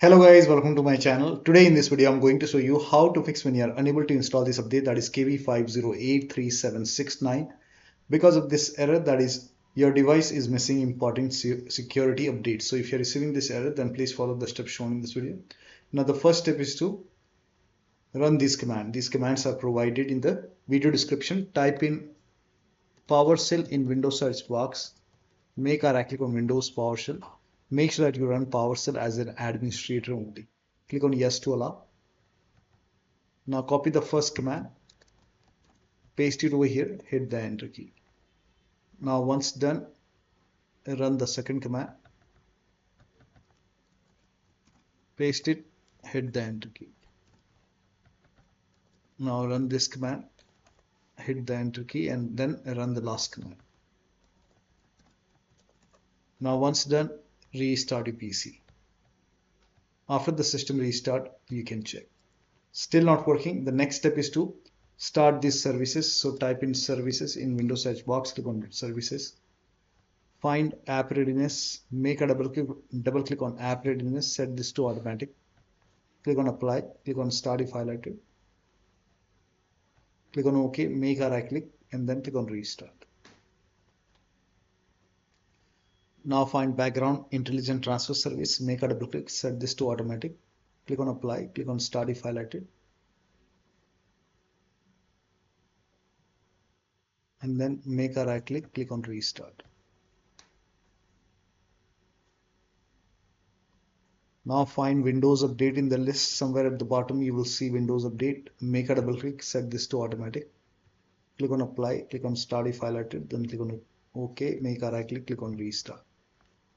Hello guys, welcome to my channel. Today in this video I'm going to show you how to fix when you are unable to install this update, that is KB5083769. Because of this error, that is your device is missing important security updates. So if you're receiving this error, then please follow the steps shown in this video. Now the first step is to run this command. These commands are provided in the video description. Type in PowerShell in Windows search box. Make a right click on Windows PowerShell. Make sure that you run PowerShell as an administrator only. Click on yes to allow. Now copy the first command, paste it over here, hit the enter key. Now once done, run the second command, paste it, hit the enter key. Now run this command, hit the enter key, and then run the last command. Now once done, restart your PC. After the system restart, you can check. Still not working. The next step is to start these services. So type in services in Windows search box, click on services, find app readiness, make a double click on app readiness, set this to automatic, click on apply, click on start if highlighted, click on OK, make a right click, and then click on restart. Now find background intelligent transfer service, make a double click, set this to automatic, click on apply, click on start if highlighted, and then make a right click, click on restart. Now find Windows Update in the list. Somewhere at the bottom you will see Windows Update. Make a double click, set this to automatic, click on apply, click on start if highlighted, then click on OK, make a right click, click on restart.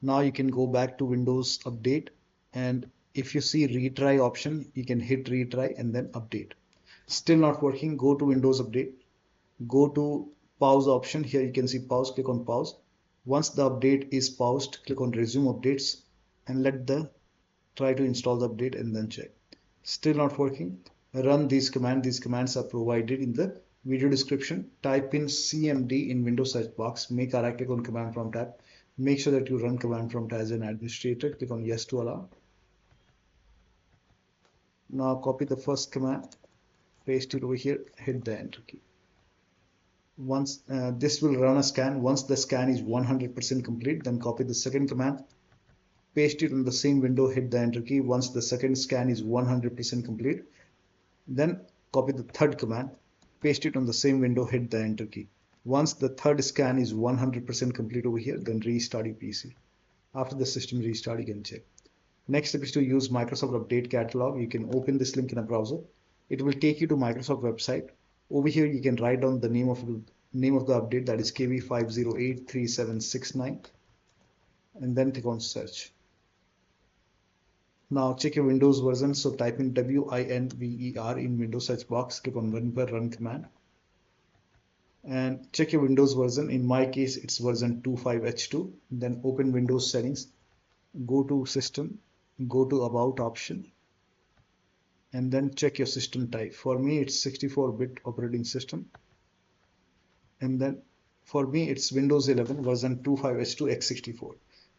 Now you can go back to Windows Update, and if you see retry option, you can hit retry and then update. Still not working, go to Windows Update, go to pause option. Here you can see pause, click on pause. Once the update is paused, click on resume updates and try to install the update and then check. Still not working, run these commands. These commands are provided in the video description. Type in cmd in Windows search box, make a right click on command prompt tab. Make sure that you run command prompt as an administrator. Click on yes to allow. Now copy the first command, paste it over here, hit the enter key. Once this will run a scan. Once the scan is 100% complete, then copy the second command, paste it on the same window, hit the enter key. Once the second scan is 100% complete, then copy the third command, paste it on the same window, hit the enter key. Once the third scan is 100% complete over here, then restart your PC. After the system restart, you can check. Next step is to use Microsoft Update Catalog. You can open this link in a browser. It will take you to Microsoft website. Over here, you can write down the name of the update, that is KB5083769, and then click on search. Now check your Windows version. So type in WINVER in Windows search box, click on run command, and check your Windows version. In my case, it's version 25H2. Then open Windows settings, go to system, go to about option, and then check your system type. For me, it's 64-bit operating system, and then for me, it's Windows 11 version 25H2 x64.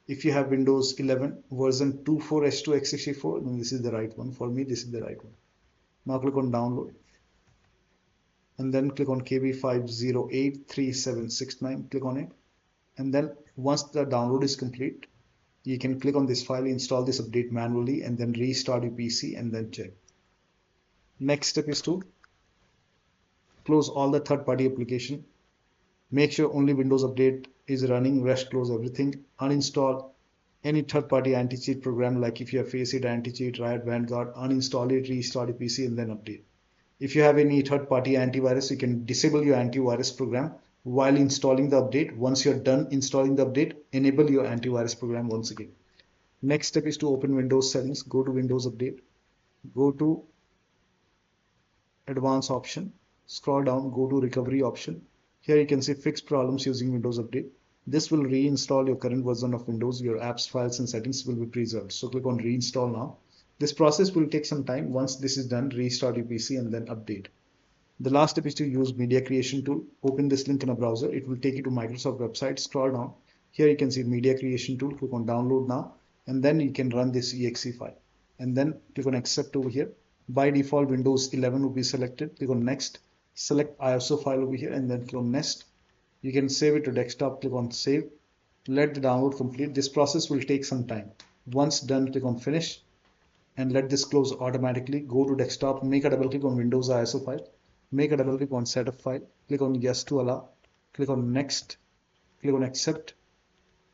If you have Windows 11 version 24H2 x64, then this is the right one. For me, this is the right one. Now click on download, and then click on KB5083769, click on it, and then once the download is complete, you can click on this file, install this update manually, and then restart your PC and then check. Next step is to close all the third-party application. Make sure only Windows Update is running, rest close everything. Uninstall any third-party anti-cheat program, like if you have Faceit, Anti-Cheat, Riot, Vanguard, uninstall it, restart your PC and then update. If you have any third-party antivirus, you can disable your antivirus program while installing the update. Once you're done installing the update, enable your antivirus program once again. Next step is to open Windows settings, go to Windows Update, go to advanced option, scroll down, go to recovery option. Here you can see fix problems using Windows Update. This will reinstall your current version of Windows. Your apps, files and settings will be preserved. So click on reinstall now. This process will take some time. Once this is done, restart your PC and then update. The last step is to use media creation tool. Open this link in a browser. It will take you to Microsoft website. Scroll down. Here you can see media creation tool. Click on download now, and then you can run this exe file. and then click on accept over here. By default Windows 11 will be selected. Click on next, select ISO file over here and then click on next. You can save it to desktop, click on save. Let the download complete. This process will take some time. Once done, click on finish and let this close automatically. Go to desktop, make a double click on Windows ISO file, make a double click on setup file, click on yes to allow, click on next, click on accept,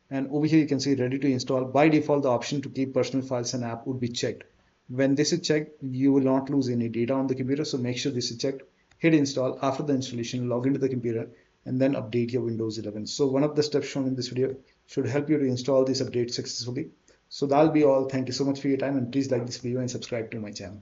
and over here you can see ready to install. By default the option to keep personal files and app would be checked. When this is checked, you will not lose any data on the computer, so make sure this is checked. Hit install. After the installation, log into the computer and then update your Windows 11. So one of the steps shown in this video should help you to install this update successfully. So that'll be all. Thank you so much for your time, and please like this video and subscribe to my channel.